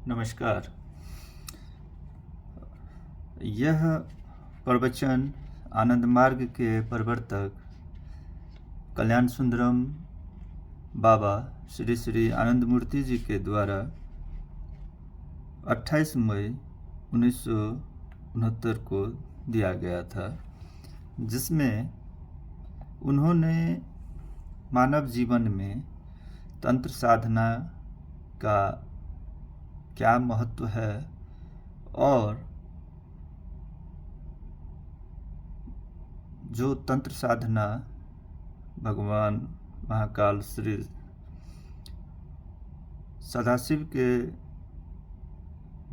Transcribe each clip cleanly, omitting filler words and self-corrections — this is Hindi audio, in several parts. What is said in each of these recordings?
नमस्कार। यह प्रवचन आनंद मार्ग के प्रवर्तक कल्याण सुंदरम बाबा श्री श्री आनंद मूर्ति जी के द्वारा 28 मई 1969 को दिया गया था, जिसमें उन्होंने मानव जीवन में तंत्र साधना का क्या महत्व है और जो तंत्र साधना भगवान महाकाल श्री सदाशिव के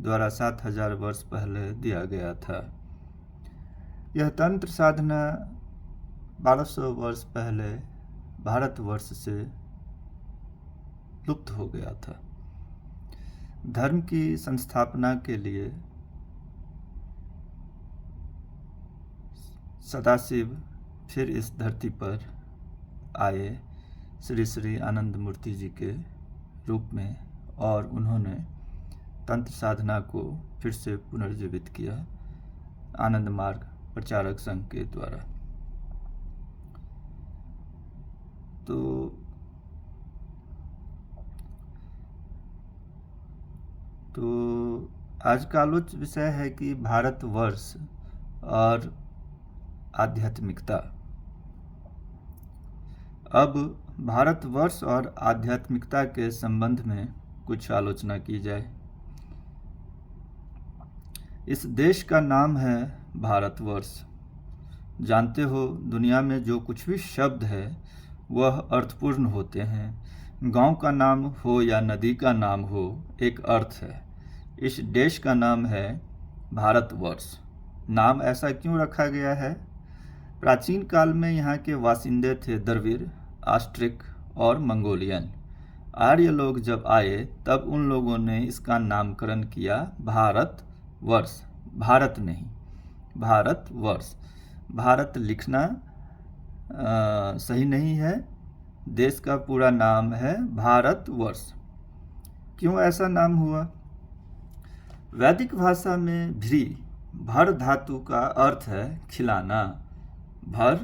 द्वारा 7000 वर्ष पहले दिया गया था। यह तंत्र साधना 1200 वर्ष पहले भारतवर्ष से लुप्त हो गया था। धर्म की संस्थापना के लिए सदाशिव फिर इस धरती पर आए श्री श्री आनंद मूर्ति जी के रूप में, और उन्होंने तंत्र साधना को फिर से पुनर्जीवित किया आनंद मार्ग प्रचारक संघ के द्वारा। तो आज का आलोच्य विषय है कि भारतवर्ष और आध्यात्मिकता। अब भारतवर्ष और आध्यात्मिकता के संबंध में कुछ आलोचना की जाए। इस देश का नाम है भारतवर्ष। जानते हो, दुनिया में जो कुछ भी शब्द है वह अर्थपूर्ण होते हैं। गांव का नाम हो या नदी का नाम हो, एक अर्थ है। इस देश का नाम है भारतवर्ष। नाम ऐसा क्यों रखा गया है? प्राचीन काल में यहाँ के वासिंदे थे द्रविड़, ऑस्ट्रिक और मंगोलियन। आर्य लोग जब आए तब उन लोगों ने इसका नामकरण किया भारतवर्ष। भारत नहीं, भारतवर्ष। भारत लिखना सही नहीं है। देश का पूरा नाम है भारतवर्ष। क्यों ऐसा नाम हुआ? वैदिक भाषा में भ्री, भर धातु का अर्थ है खिलाना। भर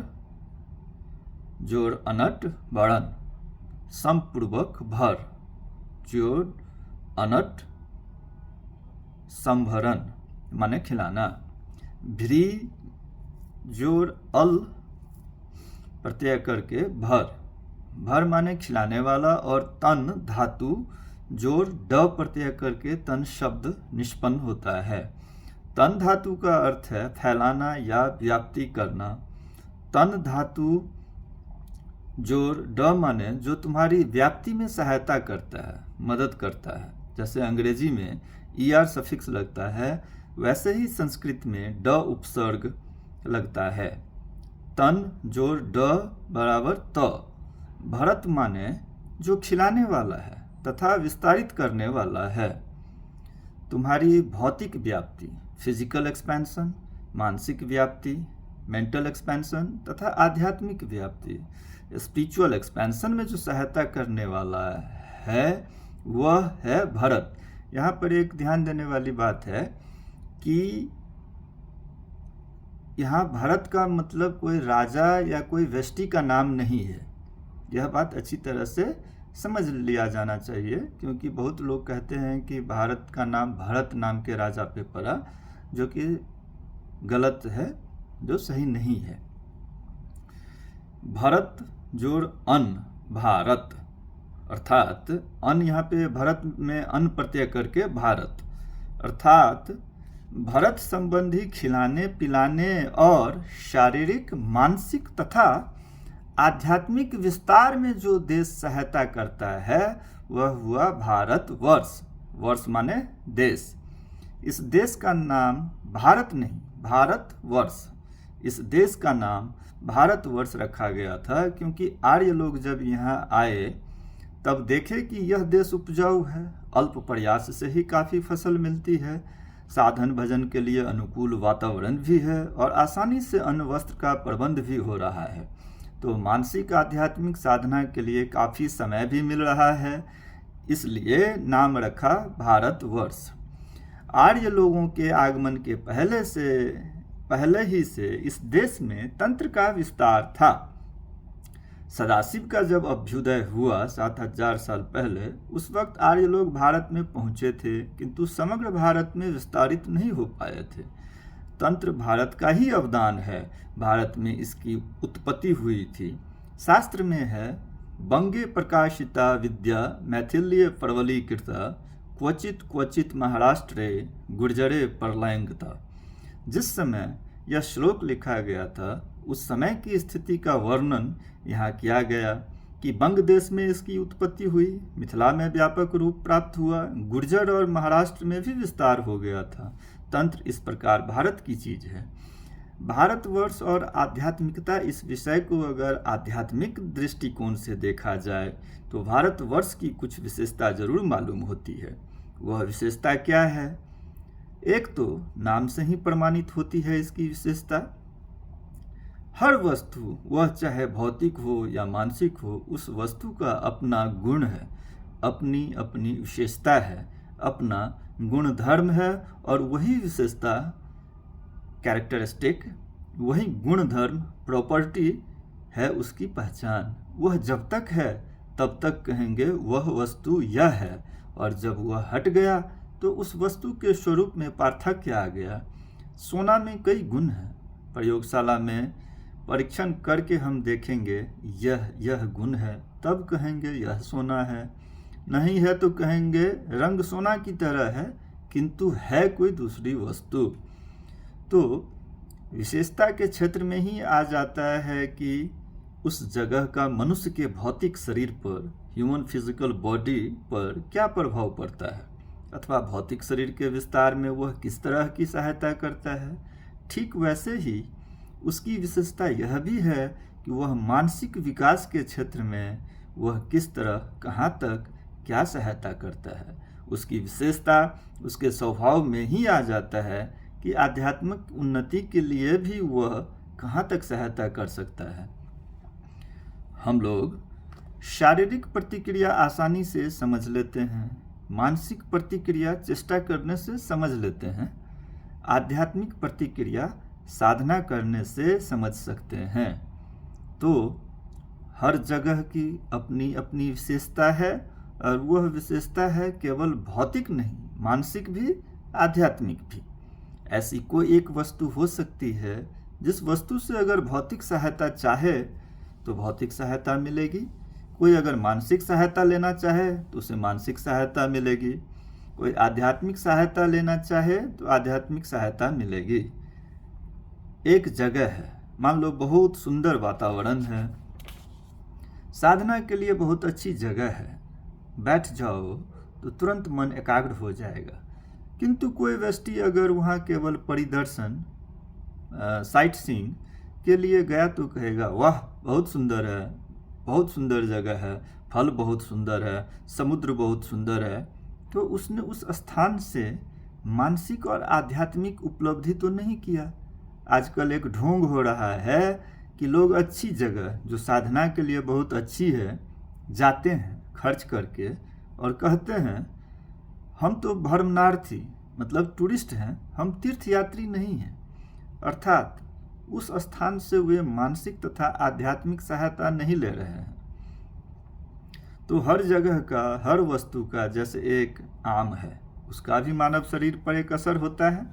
जोड़ अनट बढ़न, समपूर्वक भर जोड़ अनट संभरण माने खिलाना। भ्री जोड़ अल प्रत्यय करके भर, भर माने खिलाने वाला, और तन धातु जोड़ ड प्रत्यय करके तन शब्द निष्पन्न होता है। तन धातु का अर्थ है फैलाना या व्याप्ति करना। तन धातु जोड़ ड माने जो तुम्हारी व्याप्ति में सहायता करता है, मदद करता है। जैसे अंग्रेजी में ER सफिक्स लगता है, वैसे ही संस्कृत में ड उपसर्ग लगता है। तन जोड़ ड बराबर त। भरत माने जो खिलाने वाला है तथा विस्तारित करने वाला है। तुम्हारी भौतिक व्याप्ति, फिजिकल एक्सपेंशन, मानसिक व्याप्ति, मेंटल एक्सपेंशन तथा आध्यात्मिक व्याप्ति, स्पिरिचुअल एक्सपेंशन में जो सहायता करने वाला है वह है भरत। यहाँ पर एक ध्यान देने वाली बात है कि यहाँ भारत का मतलब कोई राजा या कोई व्यष्टि का नाम नहीं है। यह बात अच्छी तरह से समझ लिया जाना चाहिए, क्योंकि बहुत लोग कहते हैं कि भारत का नाम भरत नाम के राजा पे पड़ा, जो कि गलत है, जो सही नहीं है। भरत जोड़ अन भारत, अर्थात अन यहाँ पे भरत में अन प्रत्यय करके भारत, अर्थात भरत संबंधी खिलाने पिलाने और शारीरिक, मानसिक तथा आध्यात्मिक विस्तार में जो देश सहायता करता है वह हुआ भारतवर्ष। वर्ष माने देश। इस देश का नाम भारत नहीं, भारतवर्ष। इस देश का नाम भारतवर्ष रखा गया था क्योंकि आर्य लोग जब यहाँ आए तब देखे कि यह देश उपजाऊ है, अल्प प्रयास से ही काफ़ी फसल मिलती है, साधन भजन के लिए अनुकूल वातावरण भी है और आसानी से अन्न वस्त्र का प्रबंध भी हो रहा है। तो मानसिक आध्यात्मिक साधना के लिए काफ़ी समय भी मिल रहा है। इसलिए नाम रखा भारतवर्ष। आर्य लोगों के आगमन के पहले ही से इस देश में तंत्र का विस्तार था। सदाशिव का जब अभ्युदय हुआ 7000 साल पहले, उस वक्त आर्य लोग भारत में पहुंचे थे, किंतु समग्र भारत में विस्तारित नहीं हो पाए थे। तंत्र भारत का ही अवदान है, भारत में इसकी उत्पत्ति हुई थी। शास्त्र में है, बंगे प्रकाशिता विद्या मैथिल्य प्रवलीकृता, क्वचित क्वचित महाराष्ट्रे गुर्जरे प्रलयंगता। जिस समय यह श्लोक लिखा गया था, उस समय की स्थिति का वर्णन यहाँ किया गया कि बंग देश में इसकी उत्पत्ति हुई, मिथिला में व्यापक रूप प्राप्त हुआ, गुर्जर और महाराष्ट्र में भी विस्तार हो गया था। तंत्र इस प्रकार भारत की चीज है। भारतवर्ष और आध्यात्मिकता, इस विषय को अगर आध्यात्मिक दृष्टिकोण से देखा जाए तो भारतवर्ष की कुछ विशेषता जरूर मालूम होती है। वह विशेषता क्या है? एक तो नाम से ही प्रमाणित होती है इसकी विशेषता। हर वस्तु, वह चाहे भौतिक हो या मानसिक हो, उस वस्तु का अपना गुण है, अपनी अपनी विशेषता है, अपना गुण धर्म है, और वही विशेषता, कैरेक्टरिस्टिक, वही गुण धर्म, प्रॉपर्टी है उसकी पहचान। वह जब तक है तब तक कहेंगे वह वस्तु यह है, और जब वह हट गया तो उस वस्तु के स्वरूप में पार्थक्य आ गया। सोना में कई गुण हैं, प्रयोगशाला में परीक्षण करके हम देखेंगे यह गुण है, तब कहेंगे यह सोना है। नहीं है तो कहेंगे रंग सोना की तरह है, किंतु है कोई दूसरी वस्तु। तो विशेषता के क्षेत्र में ही आ जाता है कि उस जगह का मनुष्य के भौतिक शरीर पर, ह्यूमन फिजिकल बॉडी पर क्या प्रभाव पड़ता है, अथवा भौतिक शरीर के विस्तार में वह किस तरह की सहायता करता है। ठीक वैसे ही उसकी विशेषता यह भी है कि वह मानसिक विकास के क्षेत्र में वह किस तरह, कहाँ तक, क्या सहायता करता है। उसकी विशेषता उसके स्वभाव में ही आ जाता है कि आध्यात्मिक उन्नति के लिए भी वह कहाँ तक सहायता कर सकता है। हम लोग शारीरिक प्रतिक्रिया आसानी से समझ लेते हैं, मानसिक प्रतिक्रिया चेष्टा करने से समझ लेते हैं, आध्यात्मिक प्रतिक्रिया साधना करने से समझ सकते हैं। तो हर जगह की अपनी अपनी विशेषता है, और वह विशेषता है केवल भौतिक नहीं, मानसिक भी, आध्यात्मिक भी। ऐसी कोई एक वस्तु हो सकती है जिस वस्तु से अगर भौतिक सहायता चाहे तो भौतिक सहायता मिलेगी, कोई अगर मानसिक सहायता लेना चाहे तो उसे मानसिक सहायता मिलेगी, कोई आध्यात्मिक सहायता लेना चाहे तो आध्यात्मिक सहायता मिलेगी। एक जगह है, मान लो बहुत सुंदर वातावरण है, साधना के लिए बहुत अच्छी जगह है, बैठ जाओ तो तुरंत मन एकाग्र हो जाएगा। किंतु कोई व्यक्ति अगर वहाँ केवल परिदर्शन, साइट सीइंग के लिए गया तो कहेगा वाह बहुत सुंदर है, बहुत सुंदर जगह है, फल बहुत सुंदर है, समुद्र बहुत सुंदर है। तो उसने उस स्थान से मानसिक और आध्यात्मिक उपलब्धि तो नहीं किया। आजकल एक ढोंग हो रहा है कि लोग अच्छी जगह जो साधना के लिए बहुत अच्छी है जाते हैं खर्च करके, और कहते हैं हम तो भ्रमणार्थी, मतलब टूरिस्ट हैं, हम तीर्थयात्री नहीं हैं। अर्थात उस स्थान से वे मानसिक तथा आध्यात्मिक सहायता नहीं ले रहे हैं। तो हर जगह का, हर वस्तु का, जैसे एक आम है, उसका भी मानव शरीर पर एक असर होता है,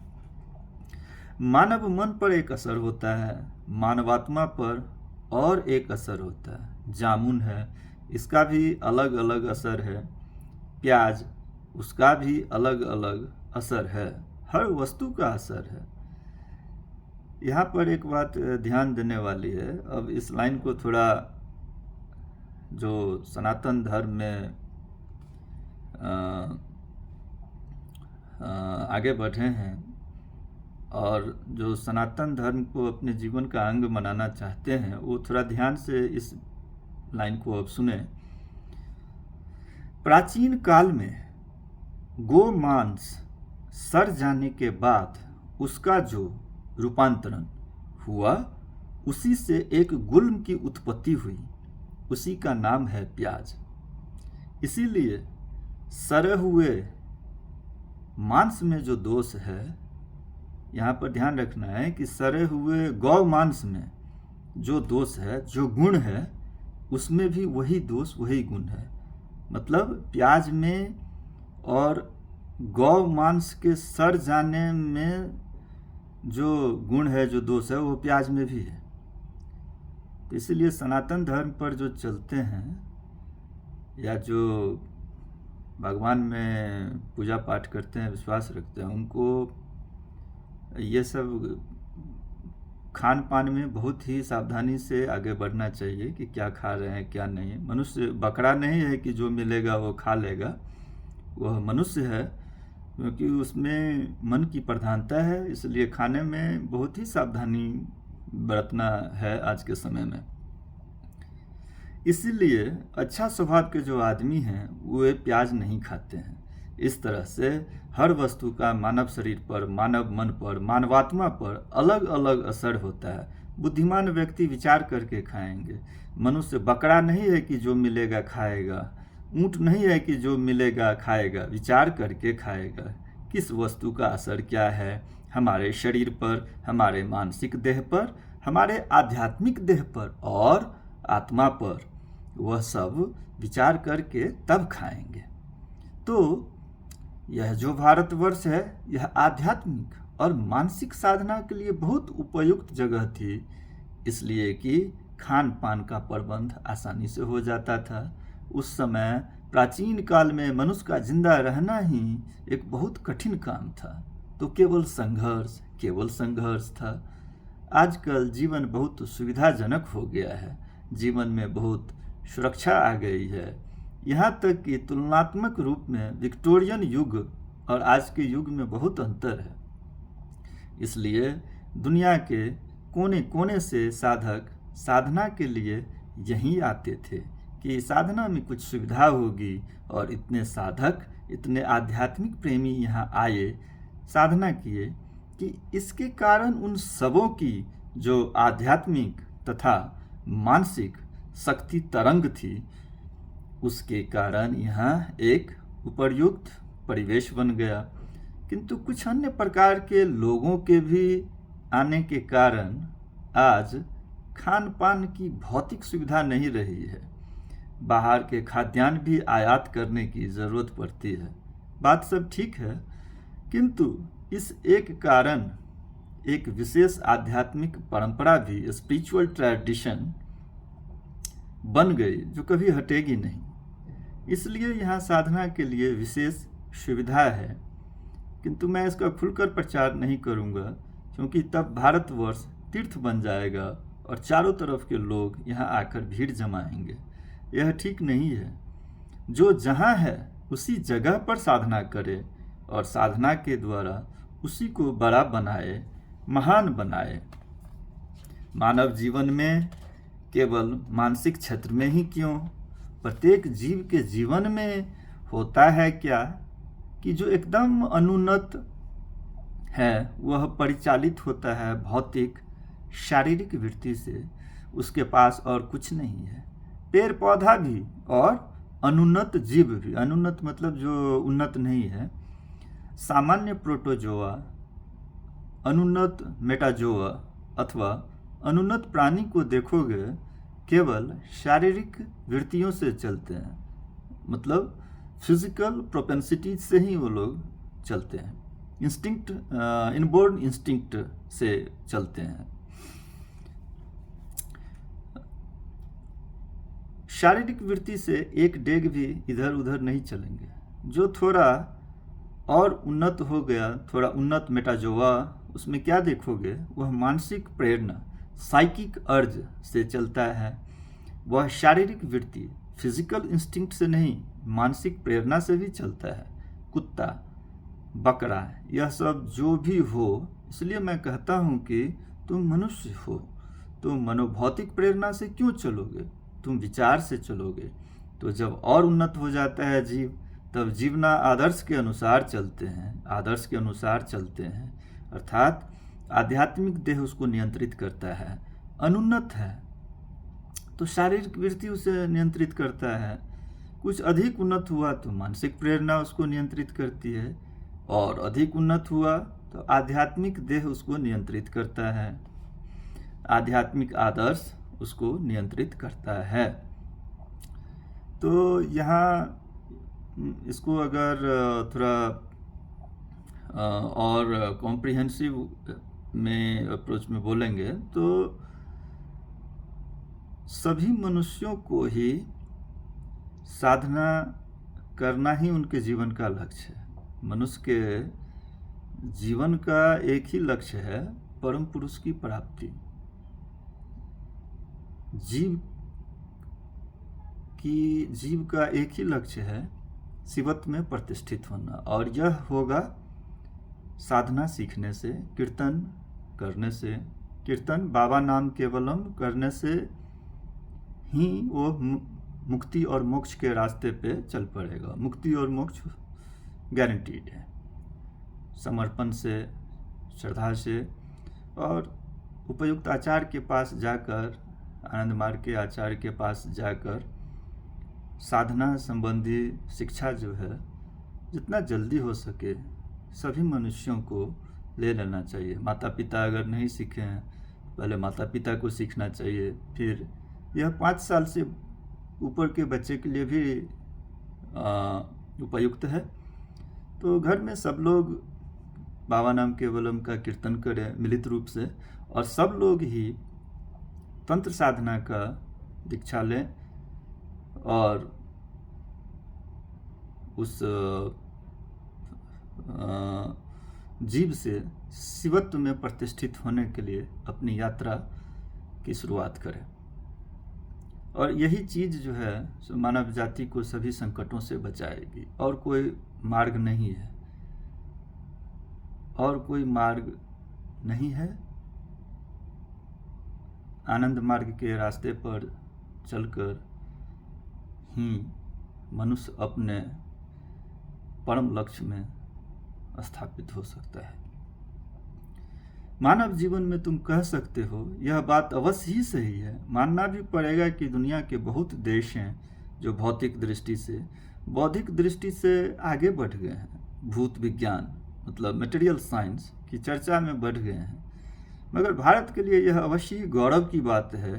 मानव मन पर एक असर होता है, मानवात्मा पर और एक असर होता है। जामुन है, इसका भी अलग अलग असर है, प्याज, उसका भी अलग अलग असर है, हर वस्तु का असर है। यहाँ पर एक बात ध्यान देने वाली है। अब इस लाइन को थोड़ा, जो सनातन धर्म में आगे बढ़े हैं और जो सनातन धर्म को अपने जीवन का अंग बनाना चाहते हैं, वो थोड़ा ध्यान से इस लाइन को अब सुने। प्राचीन काल में गो मांस सड़ जाने के बाद उसका जो रूपांतरण हुआ, उसी से एक गुल्म की उत्पत्ति हुई, उसी का नाम है प्याज। इसीलिए सड़े हुए मांस में जो दोष है, यहाँ पर ध्यान रखना है कि सड़े हुए गौ मांस में जो दोष है, जो गुण है, उसमें भी वही दोष वही गुण है। मतलब प्याज में और गौ मांस के सड़ जाने में जो गुण है, जो दोष है, वो प्याज में भी है। तो इसलिए सनातन धर्म पर जो चलते हैं या जो भगवान में पूजा पाठ करते हैं, विश्वास रखते हैं, उनको ये सब खान पान में बहुत ही सावधानी से आगे बढ़ना चाहिए कि क्या खा रहे हैं क्या नहीं। मनुष्य बकरा नहीं है कि जो मिलेगा वो खा लेगा, वह मनुष्य है, क्योंकि उसमें मन की प्रधानता है। इसलिए खाने में बहुत ही सावधानी बरतना है आज के समय में। इसीलिए अच्छा स्वभाव के जो आदमी हैं वे प्याज नहीं खाते हैं। इस तरह से हर वस्तु का मानव शरीर पर, मानव मन पर, मानवात्मा पर अलग अलग असर होता है। बुद्धिमान व्यक्ति विचार करके खाएंगे। मनुष्य बकरा नहीं है कि जो मिलेगा खाएगा, ऊँट नहीं है कि जो मिलेगा खाएगा, विचार करके खाएगा। किस वस्तु का असर क्या है हमारे शरीर पर, हमारे मानसिक देह पर, हमारे आध्यात्मिक देह पर और आत्मा पर, वह सब विचार करके तब खाएंगे। तो यह जो भारतवर्ष है, यह आध्यात्मिक और मानसिक साधना के लिए बहुत उपयुक्त जगह थी, इसलिए कि खान पान का प्रबंध आसानी से हो जाता था। उस समय प्राचीन काल में मनुष्य का जिंदा रहना ही एक बहुत कठिन काम था। तो केवल संघर्ष था। आजकल जीवन बहुत सुविधाजनक हो गया है, जीवन में बहुत सुरक्षा आ गई है। यहाँ तक कि तुलनात्मक रूप में विक्टोरियन युग और आज के युग में बहुत अंतर है। इसलिए दुनिया के कोने कोने से साधक साधना के लिए यहीं आते थे कि साधना में कुछ सुविधा होगी, और इतने साधक, इतने आध्यात्मिक प्रेमी यहाँ आए, साधना किए कि इसके कारण उन सबों की जो आध्यात्मिक तथा मानसिक शक्ति तरंग थी, उसके कारण यहाँ एक उपयुक्त परिवेश बन गया। किंतु कुछ अन्य प्रकार के लोगों के भी आने के कारण आज खान पान की भौतिक सुविधा नहीं रही है। बाहर के खाद्यान्न भी आयात करने की ज़रूरत पड़ती है। बात सब ठीक है, किंतु इस एक कारण एक विशेष आध्यात्मिक परंपरा भी, स्पिरिचुअल ट्रेडिशन बन गई, जो कभी हटेगी नहीं। इसलिए यहाँ साधना के लिए विशेष सुविधा है। किंतु मैं इसका खुलकर प्रचार नहीं करूँगा, क्योंकि तब भारतवर्ष तीर्थ बन जाएगा और चारों तरफ के लोग यहाँ आकर भीड़ जमाएंगे। यह ठीक नहीं है। जो जहाँ है उसी जगह पर साधना करे और साधना के द्वारा उसी को बड़ा बनाए, महान बनाए। मानव जीवन में केवल मानसिक क्षेत्र में ही क्यों, प्रत्येक जीव के जीवन में होता है क्या कि जो एकदम अनुन्नत है वह परिचालित होता है भौतिक शारीरिक वृत्ति से। उसके पास और कुछ नहीं है। पेड़ पौधा भी और अनुन्नत जीव भी, अनुन्नत मतलब जो उन्नत नहीं है, सामान्य प्रोटोजोआ, अनुन्नत मेटाजोआ अथवा अनुन्नत प्राणी को देखोगे केवल शारीरिक वृत्तियों से चलते हैं, मतलब फिजिकल प्रोपेंसिटी से ही वो लोग चलते हैं, इंस्टिंक्ट, इनबोर्न इंस्टिंक्ट से चलते हैं। शारीरिक वृत्ति से एक डेग भी इधर उधर नहीं चलेंगे। जो थोड़ा और उन्नत हो गया, थोड़ा उन्नत मेटाजोआ, उसमें क्या देखोगे, वह मानसिक प्रेरणा, साइकिक अर्ज से चलता है। वह शारीरिक वृत्ति, फिजिकल इंस्टिंक्ट से नहीं, मानसिक प्रेरणा से भी चलता है। कुत्ता, बकरा, यह सब जो भी हो, इसलिए मैं कहता हूँ कि तुम मनुष्य हो, तुम मनोभौतिक प्रेरणा से क्यों चलोगे, तुम विचार से चलोगे। तो जब और उन्नत हो जाता है जीव, तब जीवना आदर्श के अनुसार चलते हैं, आदर्श के अनुसार चलते हैं, अर्थात आध्यात्मिक देह उसको नियंत्रित करता है। अनुन्नत है तो शारीरिक वृत्ति उसे नियंत्रित करता है। कुछ अधिक उन्नत हुआ तो मानसिक प्रेरणा उसको नियंत्रित करती है, और अधिक उन्नत हुआ तो आध्यात्मिक देह उसको नियंत्रित करता है, आध्यात्मिक आदर्श उसको नियंत्रित करता है। तो यहाँ इसको अगर थोड़ा और कॉम्प्रिहेंसिव में अप्रोच में बोलेंगे तो सभी मनुष्यों को ही साधना करना ही उनके जीवन का लक्ष्य है। मनुष्य के जीवन का एक ही लक्ष्य है, परम पुरुष की प्राप्ति। जीव का एक ही लक्ष्य है, शिवत्व में प्रतिष्ठित होना, और यह होगा साधना सीखने से, कीर्तन करने से। कीर्तन बाबा नाम केवलम करने से ही वो मुक्ति और मोक्ष के रास्ते पे चल पड़ेगा। मुक्ति और मोक्ष गारंटीड है, समर्पण से, श्रद्धा से, और उपयुक्त आचार्य के पास जाकर, आनंद मार्ग के आचार्य के पास जाकर साधना संबंधी शिक्षा जो है जितना जल्दी हो सके सभी मनुष्यों को ले लेना चाहिए। माता पिता अगर नहीं सीखे हैं, पहले माता पिता को सीखना चाहिए। फिर यह 5 साल से ऊपर के बच्चे के लिए भी उपयुक्त है। तो घर में सब लोग बाबा नाम केवलम का कीर्तन करें मिलित रूप से, और सब लोग ही तंत्र साधना का दीक्षा लें, और उस जीव से शिवत्व में प्रतिष्ठित होने के लिए अपनी यात्रा की शुरुआत करें। और यही चीज़ जो है मानव जाति को सभी संकटों से बचाएगी, और कोई मार्ग नहीं है, और कोई मार्ग नहीं है। आनंद मार्ग के रास्ते पर चलकर ही मनुष्य अपने परम लक्ष्य में स्थापित हो सकता है। मानव जीवन में तुम कह सकते हो, यह बात अवश्य ही सही है। मानना भी पड़ेगा कि दुनिया के बहुत देश हैं जो भौतिक दृष्टि से, बौद्धिक दृष्टि से आगे बढ़ गए हैं। भूत विज्ञान मतलब मटेरियल साइंस की चर्चा में बढ़ गए हैं। मगर भारत के लिए यह अवश्य ही गौरव की बात है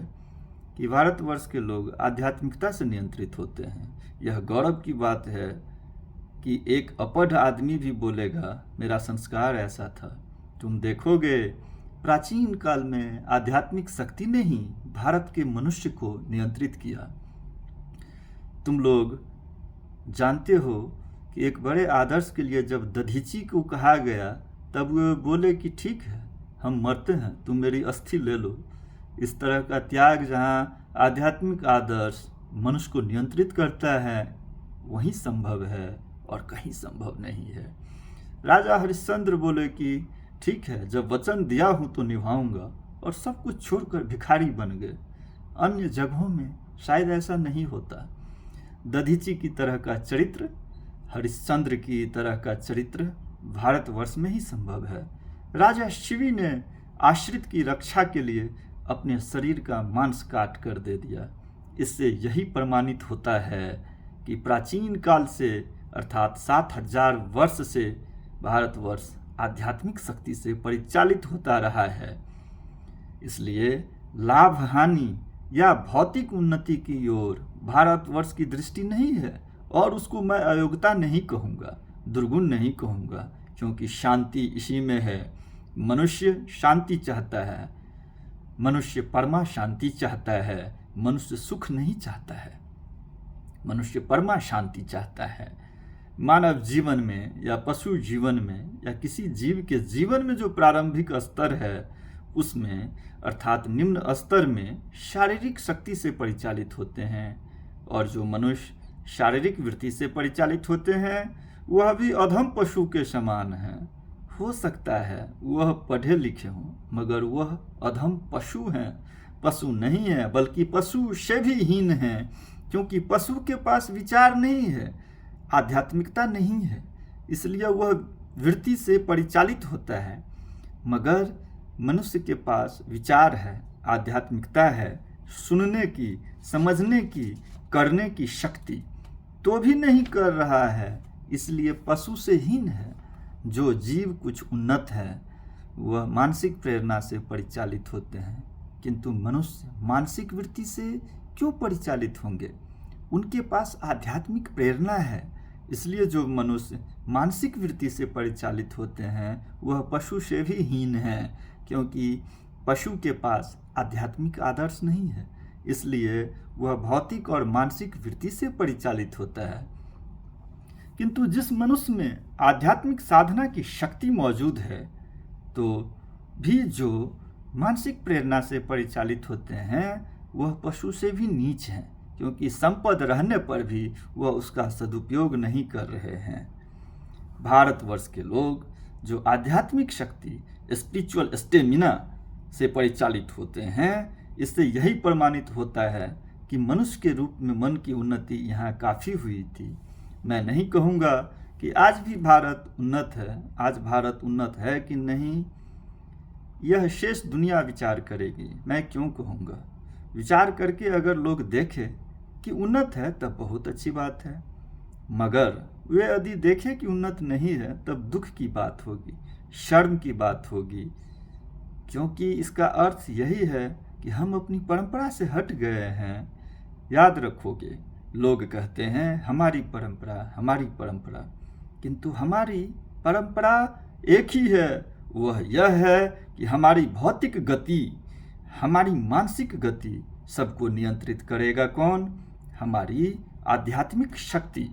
कि भारतवर्ष के लोग आध्यात्मिकता से नियंत्रित होते हैं। यह गौरव की बात है कि एक अपढ़ आदमी भी बोलेगा मेरा संस्कार ऐसा था। तुम देखोगे प्राचीन काल में आध्यात्मिक शक्ति ने ही भारत के मनुष्य को नियंत्रित किया। तुम लोग जानते हो कि एक बड़े आदर्श के लिए जब दधीची को कहा गया तब वो बोले कि ठीक है, हम मरते हैं, तुम मेरी अस्थि ले लो। इस तरह का त्याग जहाँ आध्यात्मिक आदर्श मनुष्य को नियंत्रित करता है वहीं संभव है और कहीं संभव नहीं है। राजा हरिश्चंद्र बोले कि ठीक है, जब वचन दिया हूँ तो निभाऊंगा, और सब कुछ छोड़कर भिखारी बन गए। अन्य जगहों में शायद ऐसा नहीं होता। दधीची की तरह का चरित्र, हरिश्चंद्र की तरह का चरित्र भारतवर्ष में ही संभव है। राजा शिवी ने आश्रित की रक्षा के लिए अपने शरीर का मांस काट कर दे दिया। इससे यही प्रमाणित होता है कि प्राचीन काल से अर्थात 7000 वर्ष से भारतवर्ष आध्यात्मिक शक्ति से परिचालित होता रहा है। इसलिए लाभ हानि या भौतिक उन्नति की ओर भारतवर्ष की दृष्टि नहीं है, और उसको मैं अयोग्यता नहीं कहूँगा, दुर्गुण नहीं कहूँगा, क्योंकि शांति इसी में है। मनुष्य शांति चाहता है, मनुष्य परमा शांति चाहता है, मनुष्य सुख नहीं चाहता है, मनुष्य परमा शांति चाहता है। मानव जीवन में या पशु जीवन में या किसी जीव के जीवन में जो प्रारंभिक स्तर है उसमें अर्थात निम्न स्तर में शारीरिक शक्ति से परिचालित होते हैं, और जो मनुष्य शारीरिक वृत्ति से परिचालित होते हैं वह भी अधम पशु के समान हैं। हो सकता है वह पढ़े लिखे हों मगर वह अधम पशु हैं, पशु नहीं है बल्कि पशु से भी हीन हैं, क्योंकि पशु के पास विचार नहीं है, आध्यात्मिकता नहीं है, इसलिए वह वृत्ति से परिचालित होता है। मगर मनुष्य के पास विचार है, आध्यात्मिकता है, सुनने की, समझने की, करने की शक्ति। तो भी नहीं कर रहा है, इसलिए पशु से हीन है। जो जीव कुछ उन्नत है वह मानसिक प्रेरणा से परिचालित होते हैं, किंतु मनुष्य मानसिक वृत्ति से क्यों परिचालित होंगे? उनके पास आध्यात्मिक प्रेरणा है। इसलिए जो मनुष्य मानसिक वृत्ति से परिचालित होते हैं वह पशु से भी हीन है, क्योंकि पशु के पास आध्यात्मिक आदर्श नहीं है, इसलिए वह भौतिक और मानसिक वृत्ति से परिचालित होता है। किंतु जिस मनुष्य में आध्यात्मिक साधना की शक्ति मौजूद है, तो भी जो मानसिक प्रेरणा से परिचालित होते हैं वह पशु से भी नीच हैं, क्योंकि संपद रहने पर भी वह उसका सदुपयोग नहीं कर रहे हैं। भारतवर्ष के लोग जो आध्यात्मिक शक्ति, स्पिरिचुअल स्टेमिना से परिचालित होते हैं, इससे यही प्रमाणित होता है कि मनुष्य के रूप में मन की उन्नति यहाँ काफ़ी हुई थी। मैं नहीं कहूँगा कि आज भी भारत उन्नत है। आज भारत उन्नत है कि नहीं, यह शेष दुनिया विचार करेगी। मैं क्यों कहूँगा? विचार करके अगर लोग देखें कि उन्नत है तब बहुत अच्छी बात है, मगर वे यदि देखें कि उन्नत नहीं है तब दुख की बात होगी, शर्म की बात होगी, क्योंकि इसका अर्थ यही है कि हम अपनी परंपरा से हट गए हैं। याद रखोगे, लोग कहते हैं हमारी परंपरा, किंतु हमारी परंपरा एक ही है। वह यह है कि हमारी भौतिक गति, हमारी मानसिक गति सबको नियंत्रित करेगा कौन? हमारी आध्यात्मिक शक्ति।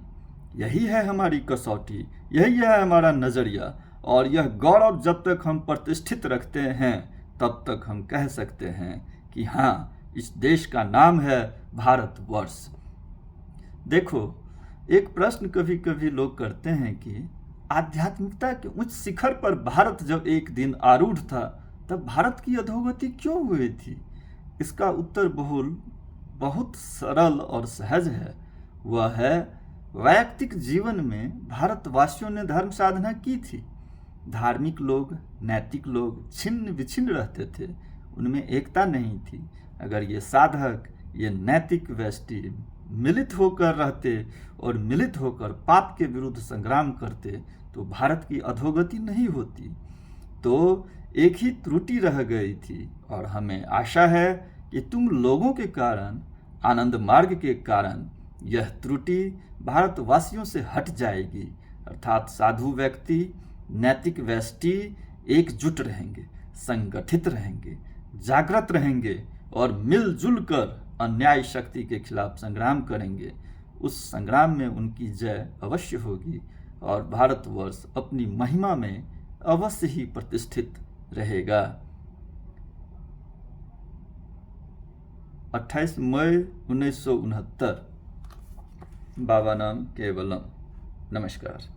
यही है हमारी कसौटी, यही है हमारा नज़रिया। और यह गौरव जब तक हम प्रतिष्ठित रखते हैं तब तक हम कह सकते हैं कि हाँ, इस देश का नाम है भारतवर्ष। देखो, एक प्रश्न कभी कभी लोग करते हैं कि आध्यात्मिकता के उच्च शिखर पर भारत जब एक दिन आरूढ़ था तब भारत की अधोगति क्यों हुई थी? इसका उत्तर बहुत सरल और सहज है। वह है, वैयक्तिक जीवन में भारतवासियों ने धर्म साधना की थी। धार्मिक लोग, नैतिक लोग छिन्न विछिन्न रहते थे, उनमें एकता नहीं थी। अगर ये साधक, ये नैतिक व्यष्टि मिलित होकर रहते और मिलित होकर पाप के विरुद्ध संग्राम करते तो भारत की अधोगति नहीं होती। तो एक ही त्रुटि रह गई थी, और हमें आशा है कि तुम लोगों के कारण, आनंद मार्ग के कारण यह त्रुटि भारतवासियों से हट जाएगी। अर्थात साधु व्यक्ति, नैतिक व्यष्टि एकजुट रहेंगे, संगठित रहेंगे, जागृत रहेंगे और मिलजुल कर अन्याय शक्ति के खिलाफ संग्राम करेंगे। उस संग्राम में उनकी जय अवश्य होगी और भारतवर्ष अपनी महिमा में अवश्य ही प्रतिष्ठित रहेगा। 28 मई 1969। बाबा नाम केवलम। नमस्कार।